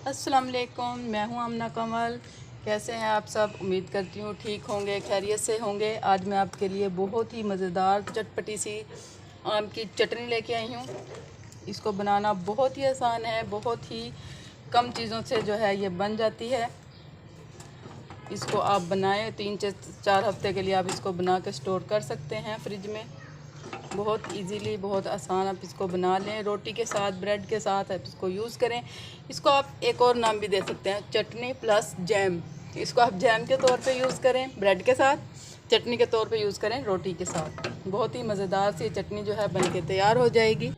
अस्सलाम वालेकुम, मैं हूं आमना कमल। कैसे हैं आप सब? उम्मीद करती हूं ठीक होंगे, खैरियत से होंगे। आज मैं आपके लिए बहुत ही मज़ेदार चटपटी सी आम की चटनी लेके आई हूं। इसको बनाना बहुत ही आसान है, बहुत ही कम चीज़ों से जो है ये बन जाती है। इसको आप बनाएं 3 से 4 हफ्ते के लिए आप इसको बना के स्टोर कर सकते हैं फ्रिज में। बहुत इजीली, बहुत आसान आप इसको बना लें। रोटी के साथ, ब्रेड के साथ आप इसको यूज़ करें। इसको आप एक और नाम भी दे सकते हैं, चटनी प्लस जैम। इसको आप जैम के तौर पे यूज़ करें ब्रेड के साथ, चटनी के तौर पे यूज़ करें रोटी के साथ। बहुत ही मज़ेदार सी चटनी जो है बन के तैयार हो जाएगी।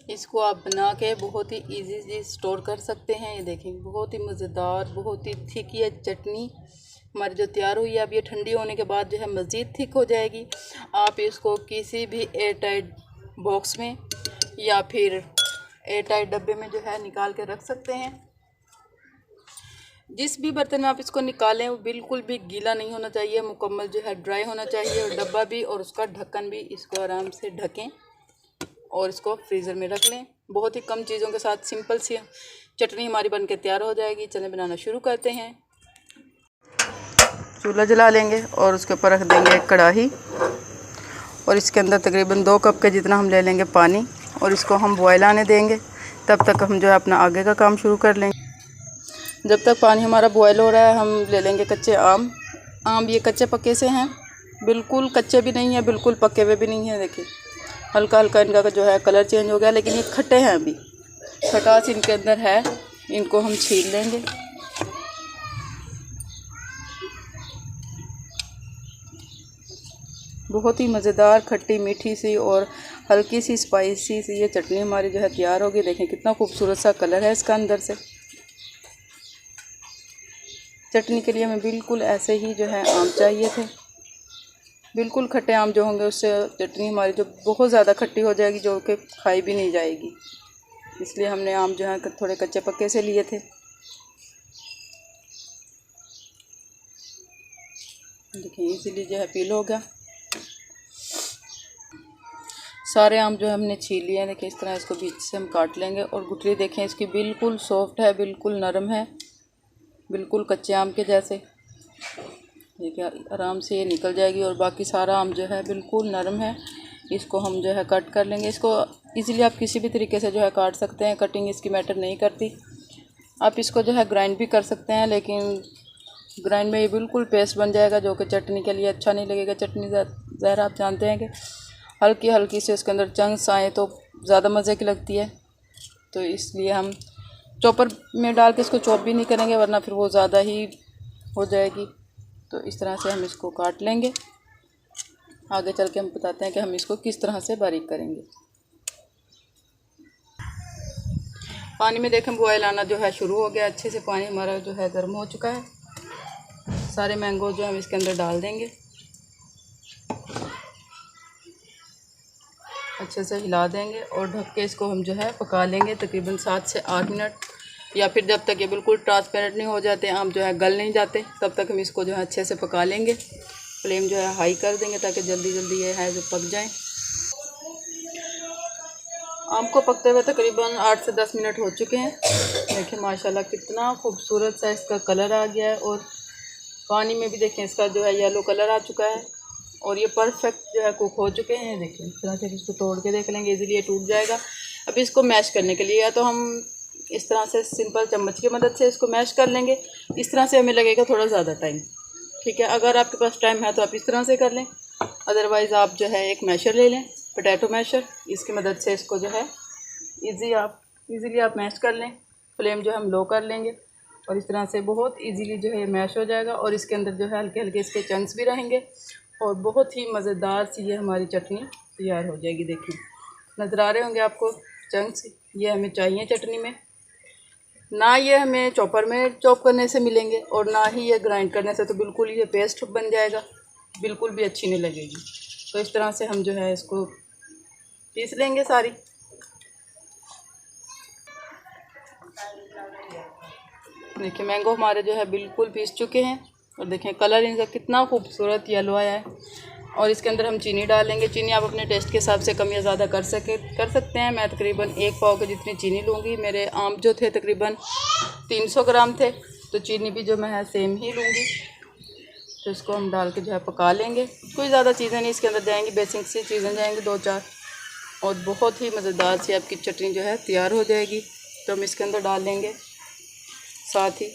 इसको आप बना के बहुत ही ईजी स्टोर कर सकते हैं। ये देखें, बहुत ही मज़ेदार, बहुत ही थिक ये चटनी हमारी जो तैयार हुई है। अब ये ठंडी होने के बाद जो है मज़ीद थिक हो जाएगी। आप इसको किसी भी एयर टाइट बॉक्स में या फिर एयर टाइट डब्बे में जो है निकाल के रख सकते हैं। जिस भी बर्तन में आप इसको निकालें वो बिल्कुल भी गीला नहीं होना चाहिए, मुकम्मल जो है ड्राई होना चाहिए। और डब्बा भी और उसका ढक्कन भी, इसको आराम से ढकें और इसको फ्रीज़र में रख लें। बहुत ही कम चीज़ों के साथ सिंपल सी चटनी हमारी बनके तैयार हो जाएगी। चलें बनाना शुरू करते हैं। चूल्हा जला लेंगे और उसके ऊपर रख देंगे एक कढ़ाई और इसके अंदर तकरीबन 2 कप के जितना हम ले लेंगे पानी और इसको हम बॉयल आने देंगे। तब तक हम जो है अपना आगे का काम शुरू कर लेंगे। जब तक पानी हमारा बॉयल हो रहा है हम ले लेंगे कच्चे आम। ये कच्चे पक्के से हैं, बिल्कुल कच्चे भी नहीं है, बिल्कुल पके हुए भी नहीं है। देखिए हल्का हल्का इनका जो है कलर चेंज हो गया, लेकिन ये खट्टे हैं, अभी खटास इनके अंदर है। इनको हम छील लेंगे। बहुत ही मज़ेदार खट्टी मीठी सी और हल्की सी स्पाइसी सी ये चटनी हमारी जो है तैयार होगी। देखें कितना खूबसूरत सा कलर है इसका अंदर से। चटनी के लिए हमें बिल्कुल ऐसे ही जो है आम चाहिए थे। बिल्कुल खट्टे आम जो होंगे उससे चटनी हमारी जो बहुत ज़्यादा खट्टी हो जाएगी, जो कि खाई भी नहीं जाएगी। इसलिए हमने आम जो है थोड़े कच्चे पक्के से लिए थे। देखिए इसीलिए जो है पील हो गया। सारे आम जो है हमने छील लिए हैं। देखिए इस तरह इसको बीच से हम काट लेंगे। और गुठली देखें इसकी बिल्कुल सॉफ्ट है, बिल्कुल नरम है, बिल्कुल कच्चे आम के जैसे। देखिए आराम से ये निकल जाएगी। और बाकी सारा आम जो है बिल्कुल नरम है। इसको हम जो है कट कर लेंगे। इसको इजीली आप किसी भी तरीके से जो है काट सकते हैं, कटिंग इसकी मैटर नहीं करती। आप इसको जो है ग्राइंड भी कर सकते हैं, लेकिन ग्राइंड में ये बिल्कुल पेस्ट बन जाएगा, जो कि चटनी के लिए अच्छा नहीं लगेगा। चटनी ज़ाहिर आप जानते हैं कि हल्की हल्की से इसके अंदर चंक्स आए तो ज़्यादा मज़े की लगती है। तो इसलिए हम चॉपर में डाल के इसको चॉप भी नहीं करेंगे, वरना फिर वो ज़्यादा ही हो जाएगी। तो इस तरह से हम इसको काट लेंगे। आगे चल के हम बताते हैं कि हम इसको किस तरह से बारीक करेंगे। पानी में देखें बॉयल आना जो है शुरू हो गया। अच्छे से पानी हमारा जो है गर्म हो चुका है। सारे मैंगो जो हम इसके अंदर डाल देंगे। अच्छे से हिला देंगे और ढक के इसको हम जो है पका लेंगे तकरीबन 7 से 8 मिनट, या फिर जब तक ये बिल्कुल ट्रांसपेरेंट नहीं हो जाते, आम जो है गल नहीं जाते, तब तक हम इसको जो है अच्छे से पका लेंगे। फ्लेम जो है हाई कर देंगे ताकि जल्दी जल्दी ये है जो पक जाए। आम को पकते हुए तकरीबन 8 से 10 मिनट हो चुके हैं। देखिए माशाल्लाह कितना खूबसूरत सा इसका कलर आ गया है। और पानी में भी देखें इसका जो है येलो कलर आ चुका है और ये परफेक्ट जो है कुक हो चुके हैं। देखिए इस तरह से इसको तोड़ के देख लेंगे, इजीली ये टूट जाएगा। अब इसको मैश करने के लिए या तो हम इस तरह से सिंपल चम्मच की मदद से इसको मैश कर लेंगे। इस तरह से हमें लगेगा थोड़ा ज़्यादा टाइम, ठीक है। अगर आपके पास टाइम है तो आप इस तरह से कर लें, अदरवाइज़ आप जो है एक मैशर ले लें, पोटैटो मैशर। इसकी मदद से इसको जो है ईज़िली आप मैश कर लें। फ्लेम जो हम लो कर लेंगे और इस तरह से बहुत इजीली जो है मैश हो जाएगा। और इसके अंदर जो है हल्के हल्के इसके चंक्स भी रहेंगे और बहुत ही मज़ेदार सी ये हमारी चटनी तैयार हो जाएगी। देखिए नज़र आ रहे होंगे आपको चंक्स, ये हमें चाहिए चटनी में। ना ये हमें चॉपर में चॉप करने से मिलेंगे और ना ही ये ग्राइंड करने से, तो बिल्कुल ये पेस्ट बन जाएगा, बिल्कुल भी अच्छी नहीं लगेगी। तो इस तरह से हम जो है इसको पीस लेंगे सारी। देखिए मैंगो हमारे जो है बिल्कुल पीस चुके हैं और देखें कलर इनका कितना खूबसूरत येलो आया है। और इसके अंदर हम चीनी डालेंगे। चीनी आप अपने टेस्ट के हिसाब से कम या ज़्यादा कर सकते हैं। मैं तकरीबन 1 पाव के जितनी चीनी लूँगी। मेरे आम जो थे तकरीबन 300 ग्राम थे, तो चीनी भी जो मैं है सेम ही लूँगी। तो इसको हम डाल के जो है पका लेंगे। कोई ज़्यादा चीज़ें नहीं इसके अंदर जाएंगी, बेसिक सी चीज़ें जाएंगी 2-4, और बहुत ही मज़ेदार सी आपकी चटनी जो है तैयार हो जाएगी। तो हम इसके अंदर डाल देंगे साथ ही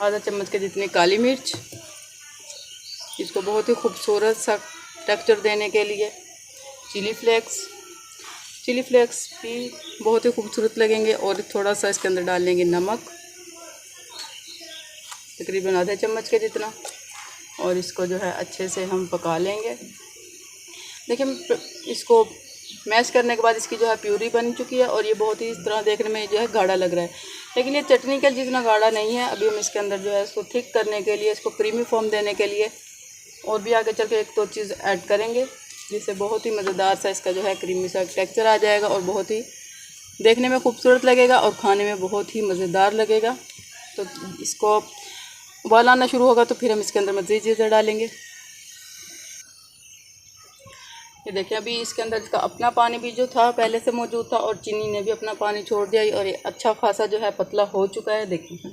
आधा चम्मच के जितनी काली मिर्च, इसको बहुत ही खूबसूरत सा टेक्सचर देने के लिए। चिली फ्लेक्स भी बहुत ही खूबसूरत लगेंगे। और थोड़ा सा इसके अंदर डाल लेंगे नमक, तकरीबन आधे चम्मच के जितना, और इसको जो है अच्छे से हम पका लेंगे। देखिए इसको मैश करने के बाद इसकी जो है प्यूरी बन चुकी है, और ये बहुत ही इस तरह देखने में जो है गाढ़ा लग रहा है, लेकिन ये चटनी का जितना गाढ़ा नहीं है। अभी हम इसके अंदर जो है इसको थिक करने के लिए, इसको क्रीमी फॉर्म देने के लिए और भी आगे चल के 1-2 चीज़ ऐड करेंगे, जिससे बहुत ही मज़ेदार सा इसका जो है क्रीमी सा टेक्सचर आ जाएगा, और बहुत ही देखने में खूबसूरत लगेगा और खाने में बहुत ही मज़ेदार लगेगा। तो इसको उबाल आना शुरू होगा तो फिर हम इसके अंदर मज़ीद चीज़ें डालेंगे। ये देखिए अभी इसके अंदर इसका अपना पानी भी जो था पहले से मौजूद था, और चीनी ने भी अपना पानी छोड़ दिया, और ये अच्छा खासा जो है पतला हो चुका है। देखिए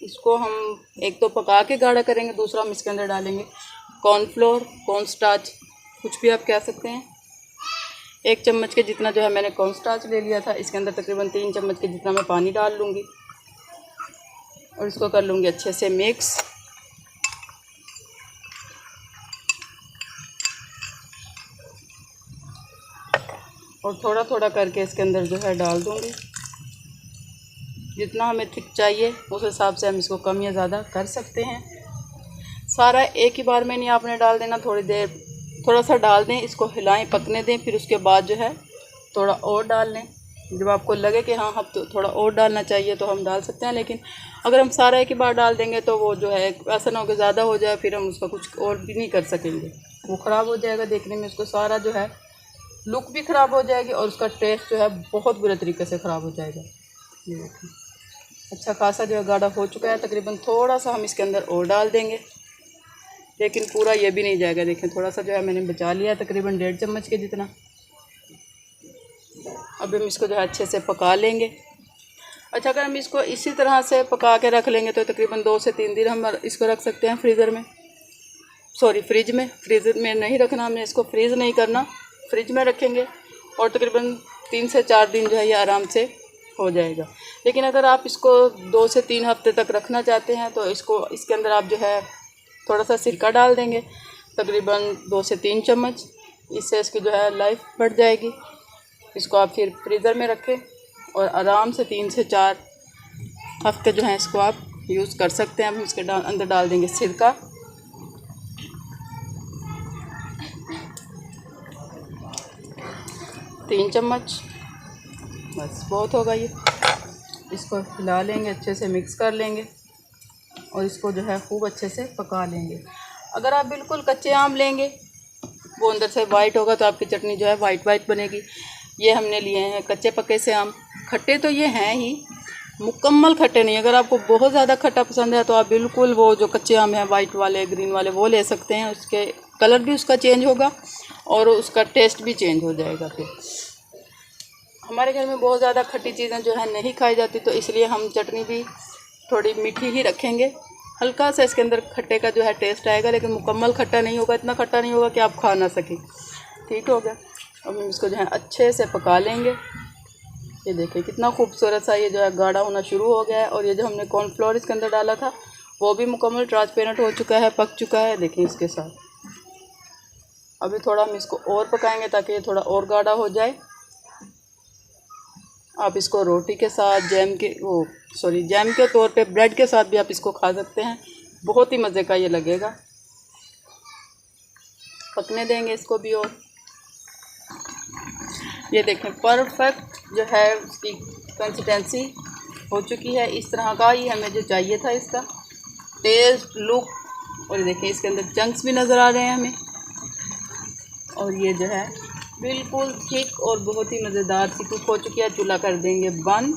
इसको हम एक तो पका के गाढ़ा करेंगे, दूसरा हम इसके अंदर डालेंगे कॉर्नफ्लोर, कॉर्नस्टार्च, कुछ भी आप कह सकते हैं। 1 चम्मच के जितना जो है मैंने कॉर्नस्टार्च ले लिया था। इसके अंदर तकरीबन 3 चम्मच के जितना मैं पानी डाल लूँगी, और इसको कर लूँगी अच्छे से मिक्स। और थोड़ा थोड़ा करके इसके अंदर जो है डाल दूँगी। जितना हमें थिक चाहिए उस हिसाब से हम इसको कम या ज़्यादा कर सकते हैं। सारा एक ही बार में नहीं आपने डाल देना, थोड़ी देर थोड़ा सा डाल दें, इसको हिलाएं, पकने दें, फिर उसके बाद जो है थोड़ा और डाल लें। जब आपको लगे कि हाँ अब तो थोड़ा और डालना चाहिए तो हम डाल सकते हैं, लेकिन अगर हम सारा एक ही बार डाल देंगे तो वो जो है ऐसा ना हो कि ज़्यादा हो जाए, फिर हम उसका कुछ और भी नहीं कर सकेंगे, वो ख़राब हो जाएगा देखने में, उसको सारा जो है लुक भी ख़राब हो जाएगी और उसका टेस्ट जो है बहुत बुरे तरीके से ख़राब हो जाएगा। ये देखिए अच्छा खासा जो है गाढ़ा हो चुका है। तकरीबन थोड़ा सा हम इसके अंदर और डाल देंगे, लेकिन पूरा ये भी नहीं जाएगा। देखें थोड़ा सा जो है मैंने बचा लिया, तकरीबन 1.5 चम्मच के जितना। अब हम इसको जो है अच्छे से पका लेंगे। अच्छा अगर हम इसको इसी तरह से पका के रख लेंगे तो तकरीबन 2 से 3 दिन हम इसको रख सकते हैं फ्रीज़र में, फ्रिज में। फ्रीज़र में नहीं रखना हमने, इसको फ्रीज़ नहीं करना, फ्रिज में रखेंगे और तकरीबन 3 से 4 दिन जो है ये आराम से हो जाएगा। लेकिन अगर आप इसको 2 से 3 हफ्ते तक रखना चाहते हैं तो इसके अंदर आप जो है थोड़ा सा सिरका डाल देंगे, तकरीबन 2 से 3 चम्मच। इससे इसकी जो है लाइफ बढ़ जाएगी। इसको आप फिर फ्रीज़र में रखें और आराम से 3 से 4 हफ्ते जो है इसको आप यूज़ कर सकते हैं। हम इसके अंदर डाल देंगे सिरका, तीन चम्मच, बस बहुत होगा ये। इसको हिला लेंगे, अच्छे से मिक्स कर लेंगे और इसको जो है खूब अच्छे से पका लेंगे। अगर आप बिल्कुल कच्चे आम लेंगे, वो अंदर से वाइट होगा तो आपकी चटनी जो है वाइट बनेगी। ये हमने लिए हैं कच्चे पके से आम। खट्टे तो ये हैं ही, मुकम्मल खट्टे नहीं। अगर आपको बहुत ज़्यादा खट्टा पसंद है तो आप बिल्कुल वो जो कच्चे आम हैं वाइट वाले, ग्रीन वाले, वो ले सकते हैं। उसके कलर भी उसका चेंज होगा और उसका टेस्ट भी चेंज हो जाएगा। फिर हमारे घर में बहुत ज़्यादा खट्टी चीज़ें जो है नहीं खाई जाती, तो इसलिए हम चटनी भी थोड़ी मीठी ही रखेंगे। हल्का सा इसके अंदर खट्टे का जो है टेस्ट आएगा, लेकिन मुकम्मल खट्टा नहीं होगा, इतना खट्टा नहीं होगा कि आप खा ना सकें। ठीक हो गया। अब हम इसको जो है अच्छे से पका लेंगे। ये देखिए कितना खूबसूरत सा ये जो है गाढ़ा होना शुरू हो गया है। और ये जो हमने कॉर्नफ्लोर इसके अंदर डाला था वो भी मुकम्मल ट्रांसपेरेंट हो चुका है, पक चुका है। देखिए इसके साथ अभी थोड़ा हम इसको और पकाएंगे ताकि ये थोड़ा और गाढ़ा हो जाए। आप इसको रोटी के साथ, जैम के तौर पे ब्रेड के साथ भी आप इसको खा सकते हैं। बहुत ही मज़े का ये लगेगा। पकने देंगे इसको भी। और ये देखें परफेक्ट जो है उसकी कंसिस्टेंसी हो चुकी है। इस तरह का ही हमें जो चाहिए था इसका टेस्ट, लुक। और देखें इसके अंदर चंक्स भी नज़र आ रहे हैं हमें। और ये जो है बिल्कुल थिक और बहुत ही मज़ेदार सी कुक हो चुकी है। चूल्हा कर देंगे बंद।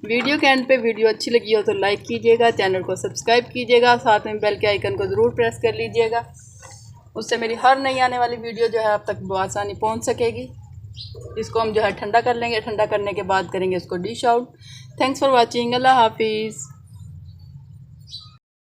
वीडियो के एंड पे वीडियो अच्छी लगी हो तो लाइक कीजिएगा, चैनल को सब्सक्राइब कीजिएगा, साथ में बेल के आइकन को ज़रूर प्रेस कर लीजिएगा उससे मेरी हर नई आने वाली वीडियो जो है आप तक आसानी पहुंच सकेगी। इसको हम जो है ठंडा कर लेंगे, ठंडा करने के बाद करेंगे इसको dish out. Thanks for watching. अल्लाह हाफिज़।